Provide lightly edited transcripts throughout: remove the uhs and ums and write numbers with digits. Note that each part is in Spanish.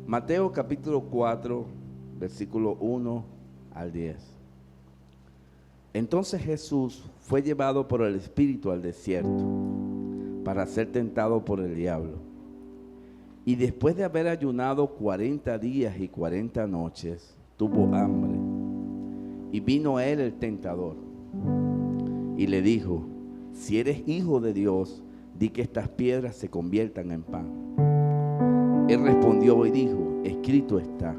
Mateo capítulo 4, versículo 1 al 10. Entonces Jesús fue llevado por el Espíritu al desierto para ser tentado por el diablo. Y después de haber ayunado 40 días y 40 noches, tuvo hambre. Y vino a él el tentador y le dijo: si eres hijo de Dios, di que estas piedras se conviertan en pan. Él respondió y dijo: escrito está,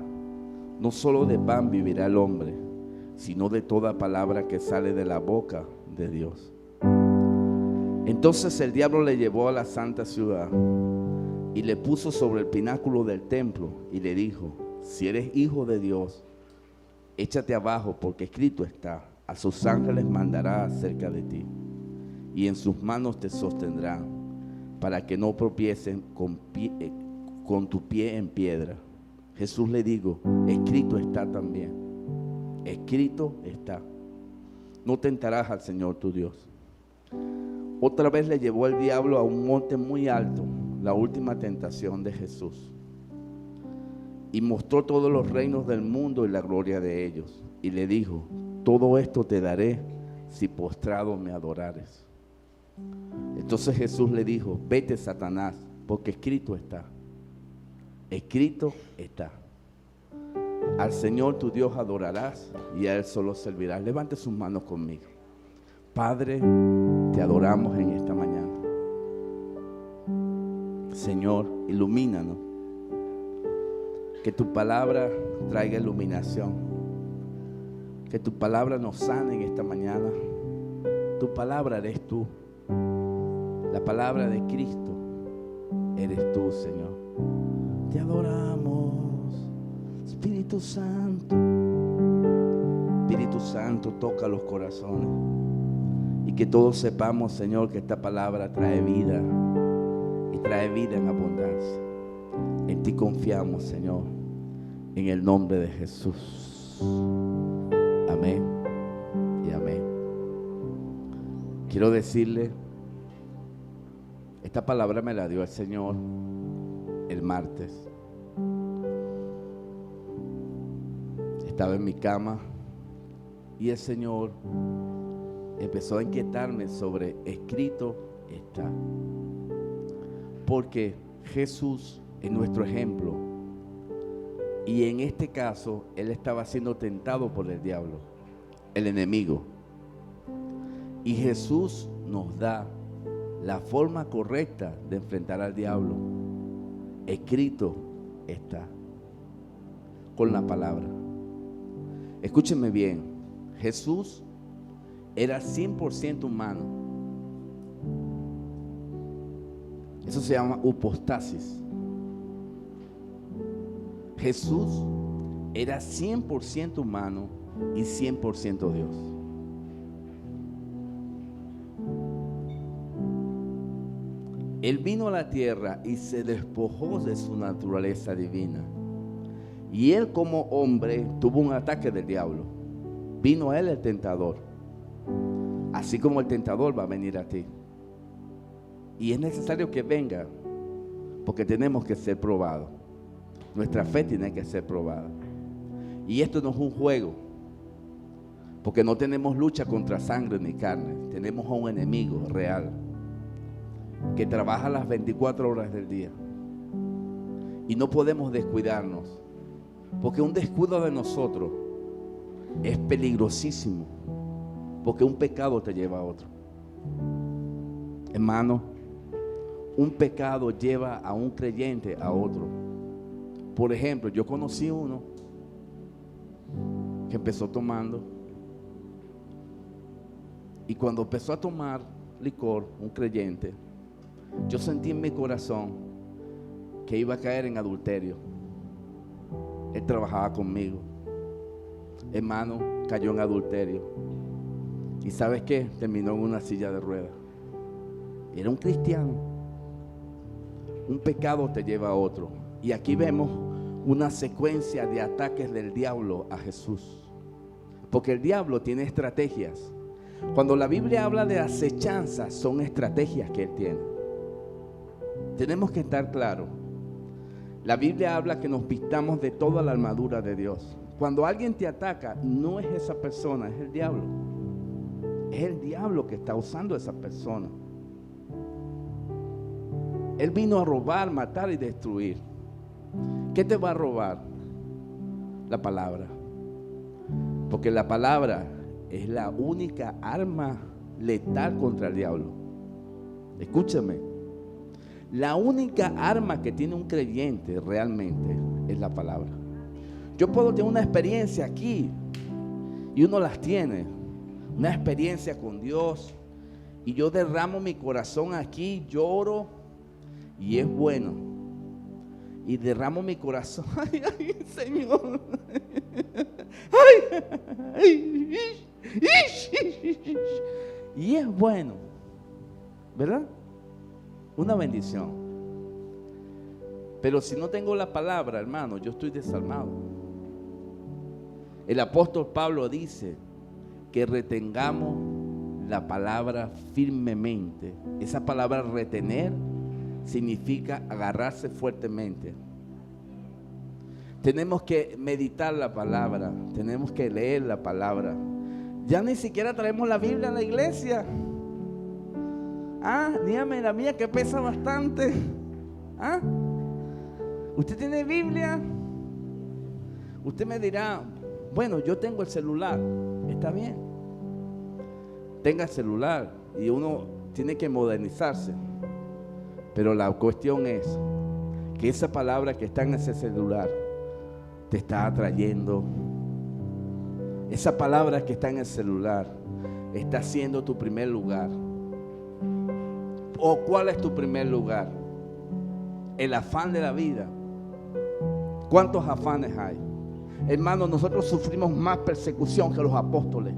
no solo de pan vivirá el hombre, sino de toda palabra que sale de la boca de Dios. Entonces el diablo le llevó a la santa ciudad y le puso sobre el pináculo del templo y le dijo: si eres hijo de Dios, échate abajo, porque escrito está, a sus ángeles mandará acerca de ti, y en sus manos te sostendrán, para que no tropiecen con tu pie en piedra. Jesús le dijo: escrito está también, escrito está, no tentarás al Señor tu Dios. Otra vez le llevó el diablo a un monte muy alto, la última tentación de Jesús, y mostró todos los reinos del mundo y la gloria de ellos, y le dijo: todo esto te daré si postrado me adorares. Entonces Jesús le dijo: vete, Satanás, porque escrito está, escrito está, al Señor tu Dios adorarás y a Él solo servirás. Levante sus manos conmigo. Padre, te adoramos en esta mañana. Señor, ilumínanos. Que tu palabra traiga iluminación. Que tu palabra nos sane en esta mañana. Tu palabra eres tú. La palabra de Cristo eres tú, Señor. Te adoramos, Espíritu Santo. Espíritu Santo, toca los corazones. Y que todos sepamos, Señor, que esta palabra trae vida. Y trae vida en abundancia. En ti confiamos, Señor, en el nombre de Jesús. Amén y amén. Quiero decirle, esta palabra me la dio el Señor el martes. Estaba en mi cama y el Señor empezó a inquietarme sobre escrito está. Porque Jesús es nuestro ejemplo. Y en este caso, Él estaba siendo tentado por el diablo, el enemigo. Y Jesús nos da la forma correcta de enfrentar al diablo. Escrito está, con la palabra. Escúchenme bien, Jesús era 100% humano. Eso se llama hipostasis. Jesús era 100% humano y 100% Dios. Él vino a la tierra y se despojó de su naturaleza divina. Y él como hombre tuvo un ataque del diablo. Vino a él el tentador. Así como el tentador va a venir a ti. Y es necesario que venga, porque tenemos que ser probados. Nuestra fe tiene que ser probada. Y esto no es un juego, porque no tenemos lucha contra sangre ni carne. Tenemos a un enemigo real, que trabaja las 24 horas del día. Y no podemos descuidarnos, porque un descuido de nosotros es peligrosísimo, porque un pecado te lleva a otro. Hermano, un pecado lleva a un creyente a otro. Por ejemplo, yo conocí uno que empezó tomando, y cuando empezó a tomar licor, un creyente, yo sentí en mi corazón que iba a caer en adulterio. Él trabajaba conmigo. Hermano, cayó en adulterio. ¿Y sabes qué? Terminó en una silla de ruedas. Era un cristiano. Un pecado te lleva a otro. Y aquí vemos una secuencia de ataques del diablo a Jesús. Porque el diablo tiene estrategias. Cuando la Biblia habla de acechanzas, son estrategias que él tiene. Tenemos que estar claros La Biblia habla que nos vistamos de toda la armadura de Dios. Cuando alguien te ataca, no es esa persona, es el diablo. Es el diablo que está usando a esa persona. Él vino a robar, matar y destruir. ¿Qué te va a robar? La palabra. Porque la palabra es la única arma letal contra el diablo. Escúchame. La única arma que tiene un creyente realmente es la palabra. Yo puedo tener una experiencia aquí y uno las tiene. Una experiencia con Dios. Y yo derramo mi corazón aquí, lloro y es bueno. Y derramo mi corazón. Ay, ay, Señor. Ay, ay, y es bueno, ¿verdad? Una bendición. Pero si no tengo la palabra, hermano, yo estoy desarmado. El apóstol Pablo dice que retengamos la palabra firmemente. Esa palabra retener significa agarrarse fuertemente. Tenemos que meditar la palabra, tenemos que leer la palabra. Ya ni siquiera traemos la Biblia a la iglesia. Dígame la mía que pesa bastante. ¿Usted tiene Biblia? Usted me dirá, bueno, yo tengo el celular. Está bien. Tenga el celular y uno tiene que modernizarse. Pero la cuestión es que esa palabra que está en ese celular te está atrayendo. Esa palabra que está en el celular está siendo tu primer lugar. ¿O cuál es tu primer lugar? El afán de la vida. ¿Cuántos afanes hay? Hermanos, nosotros sufrimos más persecución que los apóstoles.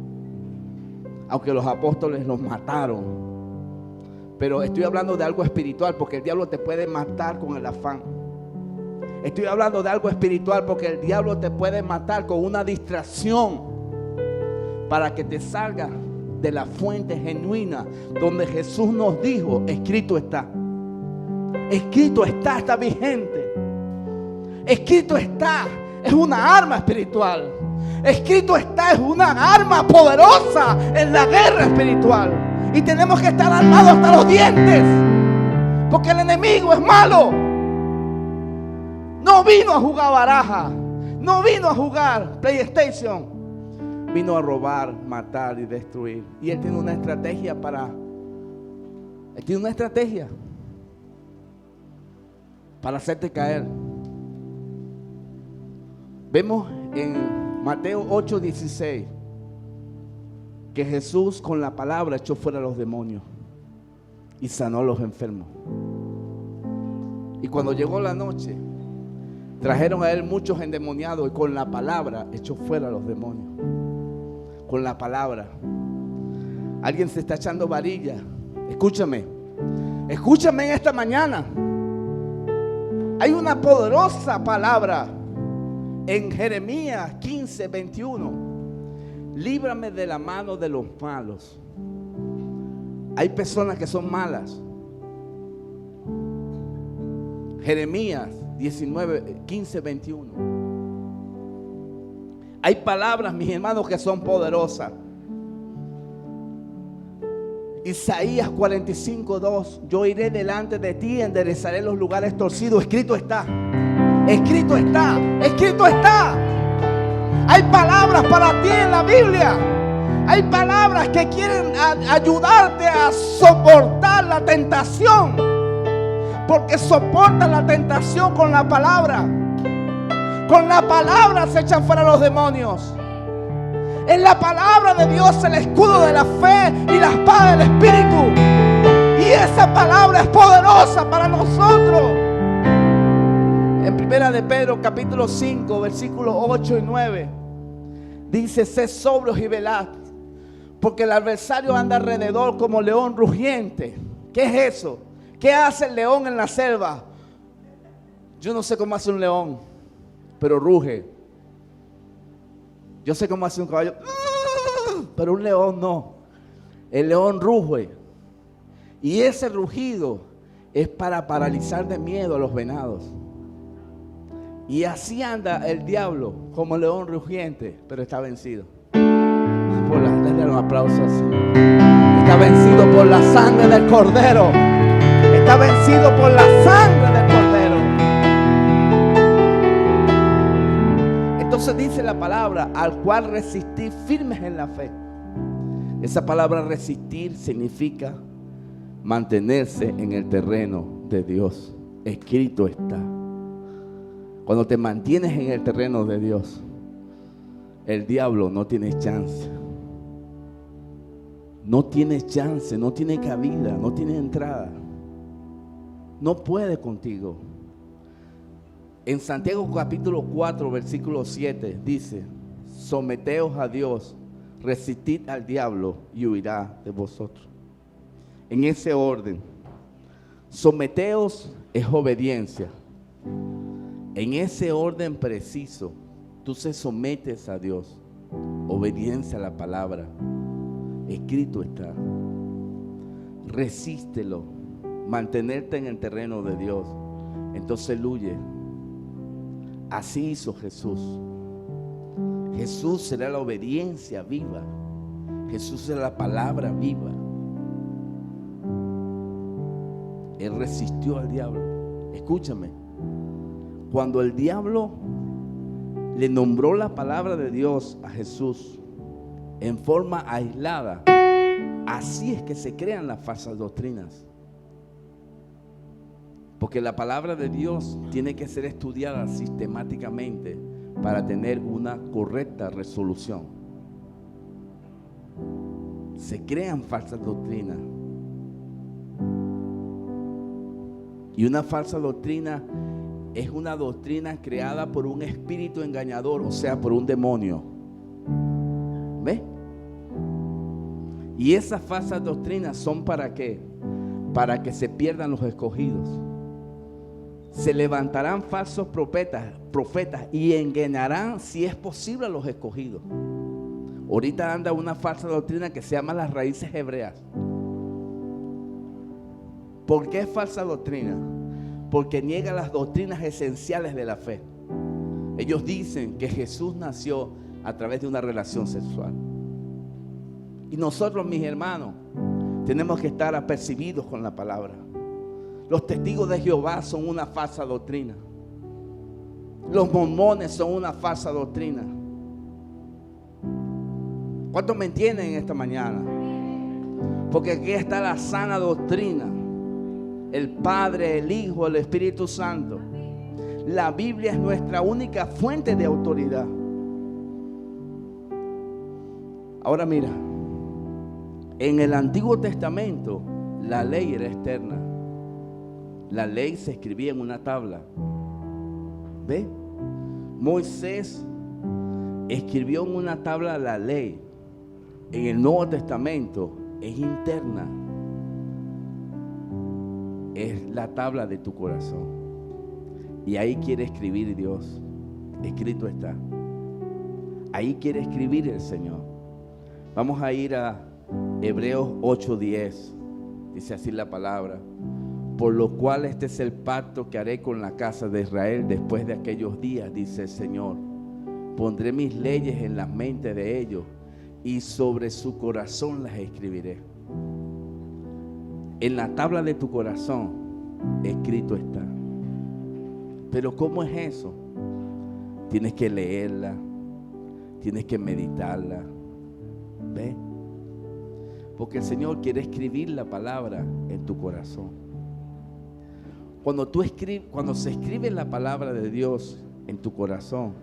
Aunque los apóstoles los mataron. Pero estoy hablando de algo espiritual, porque el diablo te puede matar con el afán. Estoy hablando de algo espiritual, porque el diablo te puede matar con una distracción para que te salga de la fuente genuina donde Jesús nos dijo, escrito está. Escrito está, está vigente. Escrito está, es una arma espiritual. Escrito está, es una arma poderosa en la guerra espiritual. Y tenemos que estar armados hasta los dientes, porque el enemigo es malo. No vino a jugar baraja, no vino a jugar PlayStation. Vino a robar, matar y destruir. Y él tiene una estrategia para hacerte caer. Vemos en Mateo 8:16 que Jesús con la palabra echó fuera a los demonios y sanó a los enfermos. Y cuando llegó la noche, trajeron a él muchos endemoniados y con la palabra echó fuera a los demonios. Con la palabra. Alguien se está echando varilla. Escúchame en esta mañana. Hay una poderosa palabra en Jeremías 15:21. Líbrame de la mano de los malos. Hay personas que son malas. Jeremías 15:21. Hay palabras, mis hermanos, que son poderosas. Isaías 45:2. Yo iré delante de ti y enderezaré los lugares torcidos. Escrito está. Escrito está. Escrito está. Hay palabras para ti en la Biblia. Hay palabras que quieren ayudarte a soportar la tentación. Porque soportan la tentación con la palabra. Con la palabra se echan fuera los demonios. En la palabra de Dios el escudo de la fe y la espada del Espíritu. Y esa palabra es poderosa para nosotros. En primera de Pedro capítulo 5 versículos 8 y 9 dice: sed sobrios y velad, porque el adversario anda alrededor como león rugiente. ¿Qué es eso? ¿Qué hace el león en la selva? Yo no sé cómo hace un león, pero ruge. Yo sé cómo hace un caballo, pero un león no. El león ruge. Y ese rugido es para paralizar de miedo a los venados. Y así anda el diablo como león rugiente, pero está vencido. Denle un aplauso al Señor. Está vencido por la sangre del Cordero. Está vencido por la sangre del Cordero. Entonces dice la palabra, al cual resistir firmes en la fe. Esa palabra resistir significa mantenerse en el terreno de Dios. Escrito está. Cuando te mantienes en el terreno de Dios, el diablo no tiene chance. No tiene chance, no tiene cabida, no tiene entrada. No puede contigo. En Santiago capítulo 4, versículo 7 dice: someteos a Dios, resistid al diablo y huirá de vosotros. En ese orden, someteos es obediencia. En ese orden preciso, tú se sometes a Dios. Obediencia a la palabra. Escrito está. Resístelo. Mantenerte en el terreno de Dios. Entonces Él huye. Así hizo Jesús. Jesús será la obediencia viva. Jesús será la palabra viva. Él resistió al diablo. Escúchame. Cuando el diablo le nombró la palabra de Dios a Jesús en forma aislada, así es que se crean las falsas doctrinas. Porque la palabra de Dios tiene que ser estudiada sistemáticamente para tener una correcta resolución. Se crean falsas doctrinas. Y una falsa doctrina es una doctrina creada por un espíritu engañador, o sea, por un demonio. ¿Ves? Y esas falsas doctrinas son ¿para qué? Para que se pierdan los escogidos. Se levantarán falsos profetas y engañarán, si es posible, a los escogidos. Ahorita anda una falsa doctrina que se llama las raíces hebreas. ¿Por qué es falsa doctrina? Porque niega las doctrinas esenciales de la fe. Ellos dicen que Jesús nació a través de una relación sexual. Y nosotros, mis hermanos, tenemos que estar apercibidos con la palabra. Los testigos de Jehová son una falsa doctrina. Los mormones son una falsa doctrina. ¿Cuántos me entienden en esta mañana? Porque aquí está la sana doctrina. El Padre, el Hijo, el Espíritu Santo. La Biblia es nuestra única fuente de autoridad. Ahora mira, en el Antiguo Testamento la ley era externa. La ley se escribía en una tabla. ¿Ve? Moisés escribió en una tabla la ley. En el Nuevo Testamento es interna. Es la tabla de tu corazón. Y ahí quiere escribir Dios. Escrito está. Ahí quiere escribir el Señor. Vamos a ir a Hebreos 8:10. Dice así la palabra: por lo cual este es el pacto que haré con la casa de Israel después de aquellos días, dice el Señor. Pondré mis leyes en la mente de ellos y sobre su corazón las escribiré. En la tabla de tu corazón escrito está. Pero ¿cómo es eso? Tienes que leerla, tienes que meditarla. ¿Ve? Porque el Señor quiere escribir la palabra en tu corazón. Cuando se escribe la palabra de Dios en tu corazón,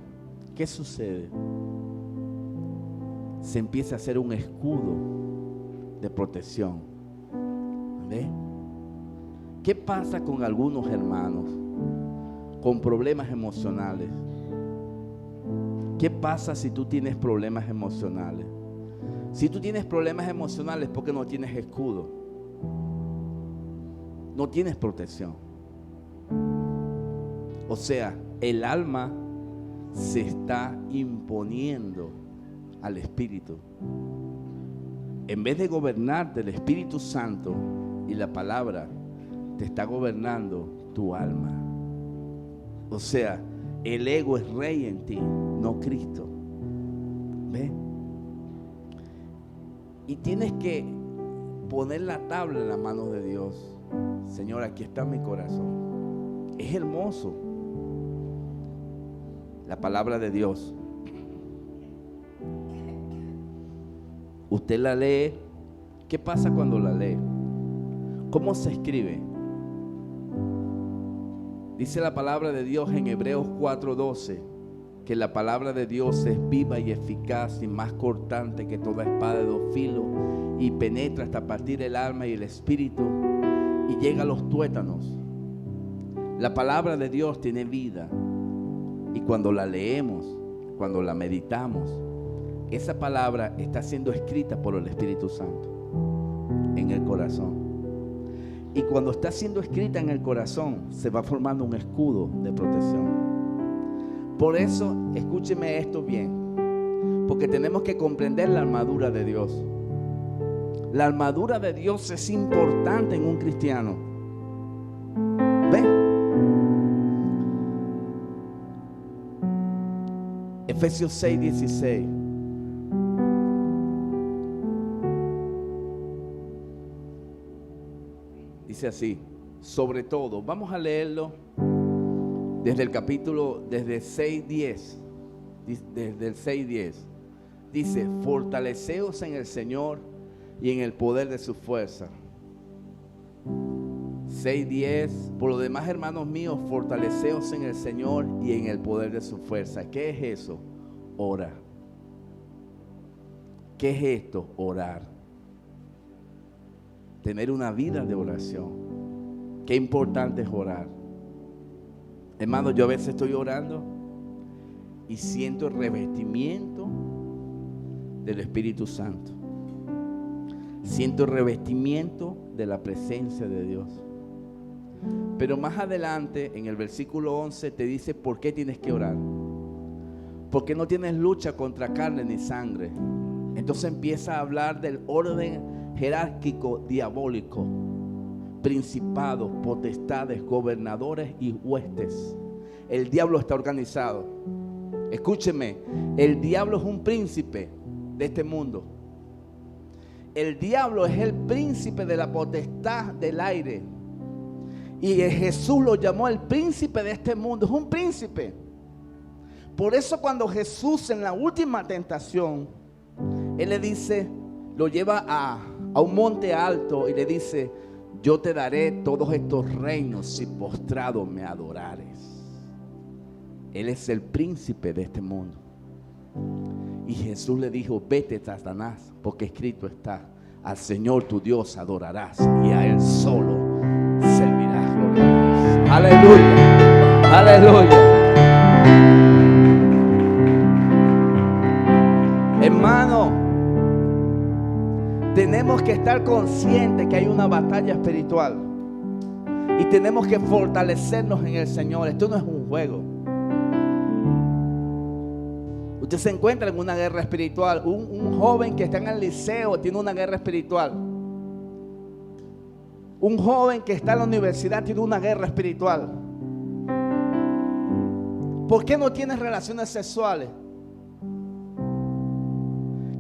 ¿qué sucede? Se empieza a hacer un escudo de protección. ¿Ve? ¿Qué pasa con algunos hermanos con problemas emocionales? ¿Qué pasa si tú tienes problemas emocionales? Si tú tienes problemas emocionales, ¿por qué no tienes escudo? No tienes protección. O sea, el alma se está imponiendo al Espíritu. En vez de gobernarte el Espíritu Santo y la palabra, te está gobernando tu alma. O sea, El ego es rey en ti, no Cristo. ¿Ves? Y tienes que poner la tabla en las manos de Dios. Señor, aquí está mi corazón. Es hermoso la palabra de Dios. Usted la lee. ¿Qué pasa cuando la lee? ¿Cómo se escribe? Dice la palabra de Dios en Hebreos 4:12 que la palabra de Dios es viva y eficaz y más cortante que toda espada de dos filos y penetra hasta partir el alma y el espíritu y llega a los tuétanos. La palabra de Dios tiene vida y cuando la leemos, cuando la meditamos, esa palabra está siendo escrita por el Espíritu Santo en el corazón. Y cuando está siendo escrita en el corazón, se va formando un escudo de protección. Por eso, escúcheme esto bien, porque tenemos que comprender la armadura de Dios. La armadura de Dios es importante en un cristiano. ¿Ven? Efesios 6:16. Dice así, sobre todo, vamos a leerlo desde el capítulo, desde 6:10, desde el 6:10. Dice, fortaleceos en el Señor y en el poder de su fuerza. 6:10, por lo demás, hermanos míos, fortaleceos en el Señor y en el poder de su fuerza. ¿Qué es eso? Ora. ¿Qué es esto? Orar. Tener una vida de oración. Qué importante es orar. Hermano, yo a veces estoy orando y siento el revestimiento del Espíritu Santo. Siento el revestimiento de la presencia de Dios. Pero más adelante, en el versículo 11, te dice por qué tienes que orar. Porque no tienes lucha contra carne ni sangre. Entonces empieza a hablar del orden jerárquico diabólico, principados, potestades, gobernadores y huestes. El diablo está organizado. Escúcheme, el diablo es un príncipe de este mundo. El diablo es el príncipe de la potestad del aire. Y Jesús lo llamó el príncipe de este mundo. Es un príncipe. Por eso cuando Jesús en la última tentación, Él le dice, lo lleva a un monte alto y le dice, yo te daré todos estos reinos si postrado me adorares. Él es el príncipe de este mundo. Y Jesús le dijo, vete, Satanás, porque escrito está, al Señor tu Dios adorarás y a Él solo servirás. Gloria a Dios. Aleluya, aleluya. Hermano, tenemos que estar conscientes que hay una batalla espiritual y tenemos que fortalecernos en el Señor. Esto no es un juego. Usted se encuentra en una guerra espiritual. Un joven que está en el liceo tiene una guerra espiritual. Un joven que está en la universidad tiene una guerra espiritual. ¿Por qué no tienes relaciones sexuales?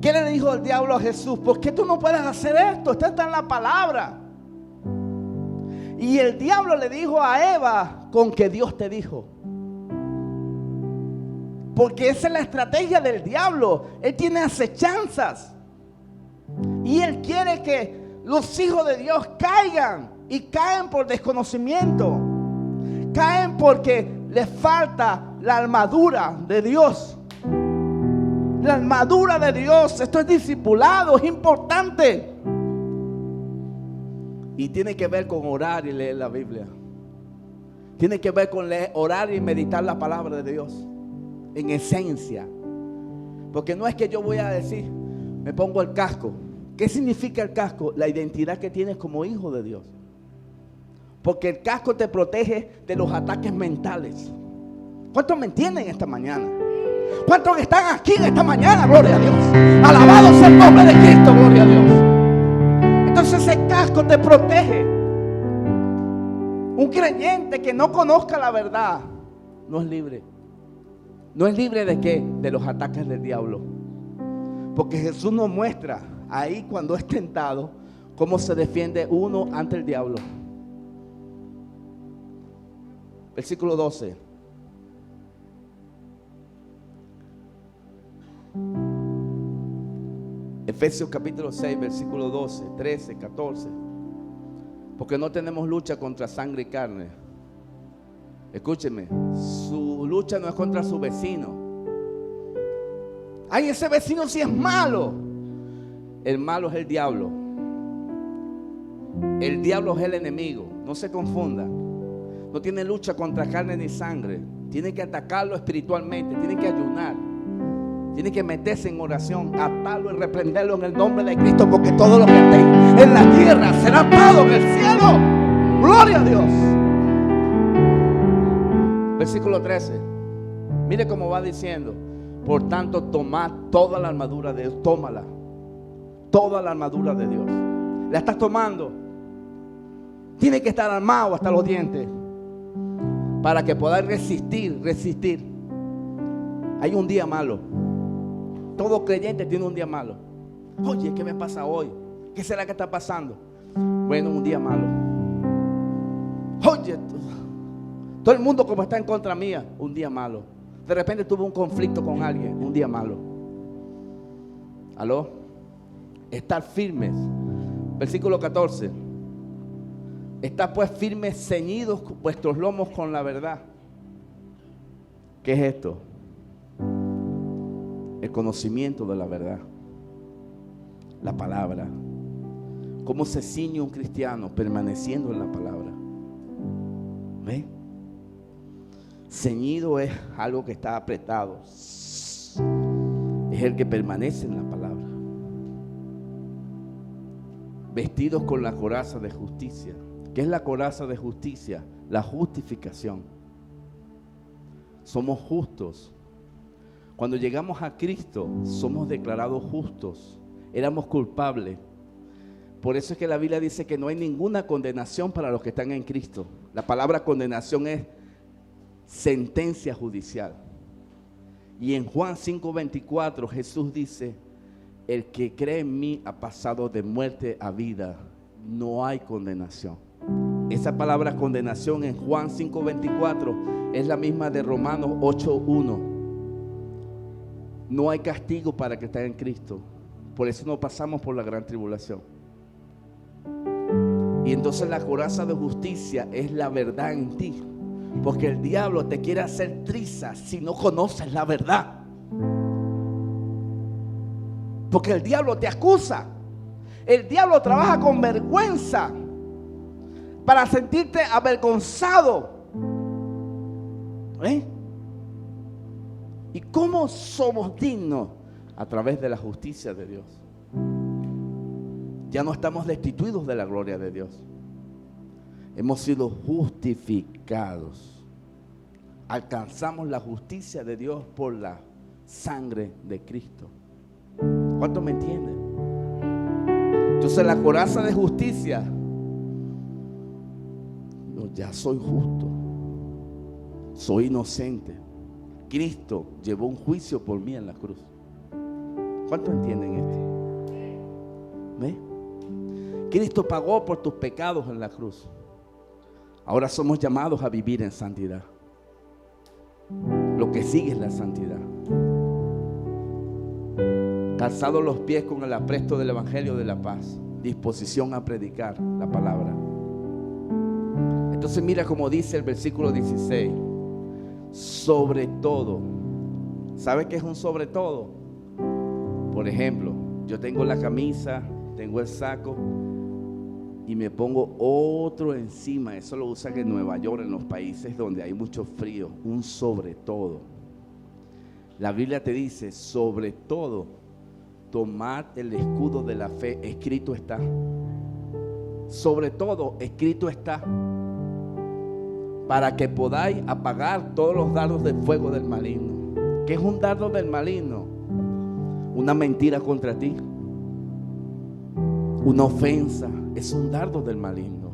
¿Qué le dijo el diablo a Jesús? ¿Por qué tú no puedes hacer esto? Esto está en la palabra. Y el diablo le dijo a Eva, con que Dios te dijo. Porque esa es la estrategia del diablo. Él tiene acechanzas. Y él quiere que los hijos de Dios caigan. Y caen por desconocimiento. Caen porque les falta la armadura de Dios. La armadura de Dios. Esto es discipulado, es importante. Y tiene que ver con orar y leer la Biblia. Tiene que ver con orar y meditar la palabra de Dios. En esencia. Porque no es que yo voy a decir, me pongo el casco. ¿Qué significa el casco? La identidad que tienes como hijo de Dios. Porque el casco te protege de los ataques mentales. ¿Cuántos me entienden esta mañana? ¿Cuántos están aquí en esta mañana? Gloria a Dios. Alabado sea el nombre de Cristo, gloria a Dios. Entonces ese casco te protege. Un creyente que no conozca la verdad no es libre. No es libre ¿de qué? De los ataques del diablo. Porque Jesús nos muestra ahí cuando es tentado cómo se defiende uno ante el diablo. Versículo 12. Efesios capítulo 6, versículo 12, 13, 14. Porque no tenemos lucha contra sangre y carne. Escúcheme, su lucha no es contra su vecino. Ay, ese vecino sí es malo. El malo es el diablo. El diablo es el enemigo. No se confunda. No tiene lucha contra carne ni sangre. Tiene que atacarlo espiritualmente. Tiene que ayunar. Tiene que meterse en oración, atarlo y reprenderlo en el nombre de Cristo, porque todo lo que esté en la tierra será atado en el cielo. Gloria a Dios. Versículo 13. Mire cómo va diciendo: por tanto, tomad toda la armadura de Dios. Tómala. Toda la armadura de Dios. La estás tomando. Tiene que estar armado hasta los dientes para que podáis resistir. Hay un día malo. Todo creyente tiene un día malo. Oye, ¿qué me pasa hoy? ¿Qué será que está pasando? Bueno, un día malo. Oye, todo el mundo como está en contra mía, un día malo. De repente tuve un conflicto con alguien, un día malo. ¿Aló? Estar firmes. Versículo 14. Estad pues firmes, ceñidos vuestros lomos con la verdad. ¿Qué es esto? El conocimiento de la verdad. La palabra. ¿Cómo se ciñe un cristiano? Permaneciendo en la palabra. ¿Ve? Ceñido es algo que está apretado. Es el que permanece en la palabra. Vestidos con la coraza de justicia. ¿Qué es la coraza de justicia? La justificación. Somos justos. Cuando llegamos a Cristo, somos declarados justos. Éramos culpables. Por eso es que la Biblia dice que no hay ninguna condenación para los que están en Cristo. La palabra condenación es sentencia judicial. Y en Juan 5:24 Jesús dice: el que cree en mí ha pasado de muerte a vida. No hay condenación. Esa palabra condenación en Juan 5:24 es la misma de Romanos 8:1. No hay castigo para que esté en Cristo. Por eso no pasamos por la gran tribulación. Y entonces la coraza de justicia es la verdad en ti. Porque el diablo te quiere hacer trizas si no conoces la verdad. Porque el diablo te acusa. El diablo trabaja con vergüenza para sentirte avergonzado. ¿Eh? ¿Y cómo somos dignos? A través de la justicia de Dios. Ya no estamos destituidos de la gloria de Dios. Hemos sido justificados. Alcanzamos la justicia de Dios por la sangre de Cristo. ¿Cuántos me entienden? Entonces la coraza de justicia. No, ya soy justo. Soy inocente. Cristo llevó un juicio por mí en la cruz. ¿Cuántos entienden esto? ¿Ve? Cristo pagó por tus pecados en la cruz. Ahora somos llamados a vivir en santidad. Lo que sigue es la santidad. Calzados los pies con el apresto del Evangelio de la paz. Disposición a predicar la palabra. Entonces mira como dice el versículo 16. Sobre todo. ¿Sabe qué es un sobre todo? Por ejemplo, yo tengo la camisa, tengo el saco y me pongo otro encima. Eso lo usan en Nueva York, en los países donde hay mucho frío. Un sobre todo. La Biblia te dice, sobre todo, tomad el escudo de la fe. Escrito está. Sobre todo, escrito está. Para que podáis apagar todos los dardos de fuego del maligno. ¿Qué es un dardo del maligno? Una mentira contra ti. Una ofensa. Es un dardo del maligno.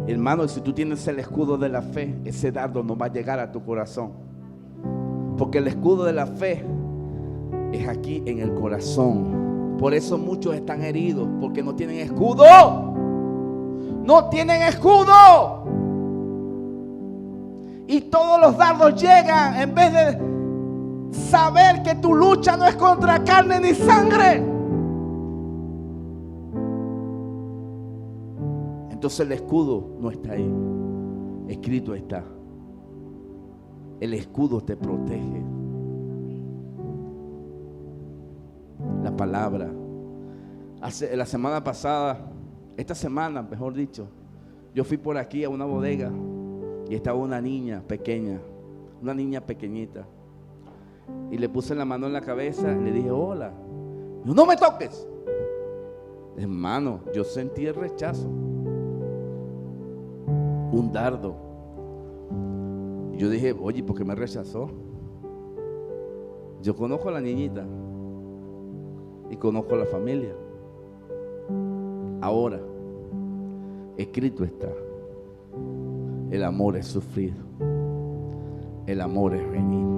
Hermano, si tú tienes el escudo de la fe, ese dardo no va a llegar a tu corazón. Porque el escudo de la fe es aquí en el corazón. Por eso muchos están heridos, porque no tienen escudo. No tienen escudo. Y todos los dardos llegan en vez de saber que tu lucha no es contra carne ni sangre. Entonces el escudo no está ahí. Escrito está. El escudo te protege. La palabra. La semana pasada, esta semana, mejor dicho, yo fui por aquí a una bodega y estaba una niña pequeña, una niña pequeñita. Y le puse la mano en la cabeza y le dije, hola. Dijo, no me toques. Hermano, yo sentí el rechazo. Un dardo. Y yo dije, oye, ¿por qué me rechazó? Yo conozco a la niñita y conozco a la familia. Ahora, escrito está, el amor es sufrido, el amor es venido.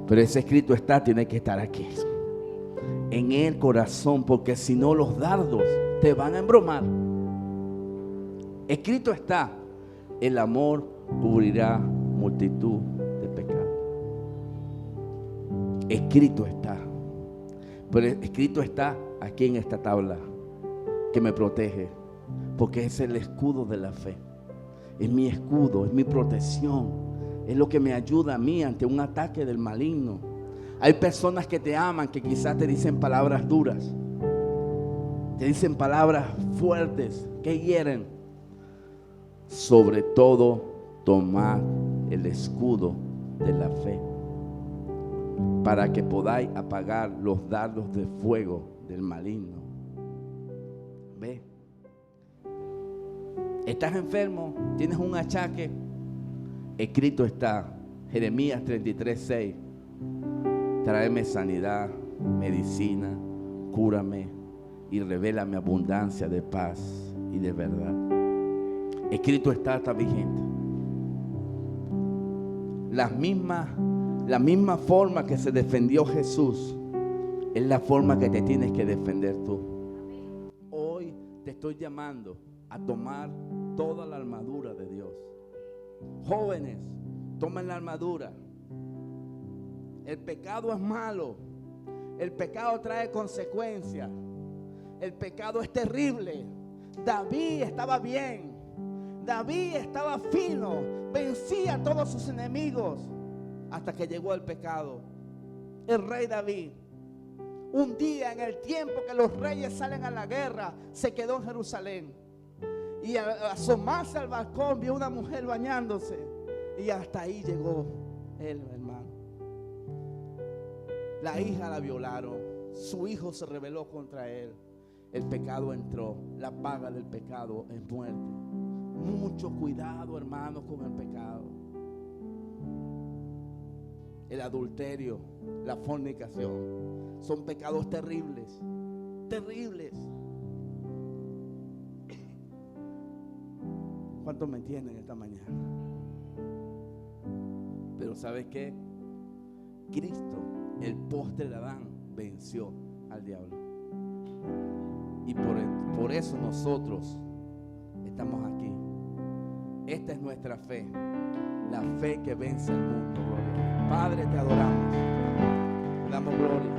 Pero ese escrito está, tiene que estar aquí, en el corazón, porque si no los dardos te van a embromar. Escrito está, el amor cubrirá multitud de pecados. Escrito está. Pero escrito está aquí en esta tabla que me protege, porque es el escudo de la fe. Es mi escudo, es mi protección, es lo que me ayuda a mí ante un ataque del maligno. Hay personas que te aman, que quizás te dicen palabras duras, te dicen palabras fuertes que hieren. Sobre todo, tomad el escudo de la fe, para que podáis apagar los dardos de fuego del maligno. Ve, estás enfermo, tienes un achaque, escrito está, Jeremías 33:6, tráeme sanidad, medicina, cúrame y revélame abundancia de paz y de verdad. Escrito está vigente. La misma forma que se defendió Jesús es la forma que te tienes que defender tú. Hoy te estoy llamando a tomar toda la armadura de Dios. Jóvenes, tomen la armadura. El pecado es malo. El pecado trae consecuencias. El pecado es terrible. David estaba bien. David estaba fino. Vencía a todos sus enemigos hasta que llegó el pecado. El rey David, un día en el tiempo que los reyes salen a la guerra, se quedó en Jerusalén. Y al asomarse al balcón vio una mujer bañándose. Y hasta ahí llegó él, hermano. La hija la violaron. Su hijo se rebeló contra él. El pecado entró. La paga del pecado es muerte. Mucho cuidado, hermanos, con el pecado. El adulterio, la fornicación, son pecados terribles. Terribles. ¿Cuántos me entienden esta mañana? Pero ¿sabes qué? Cristo, el postre de Adán, venció al diablo. Y por eso nosotros estamos aquí. Esta es nuestra fe, la fe que vence el mundo. Padre, te adoramos, te damos gloria.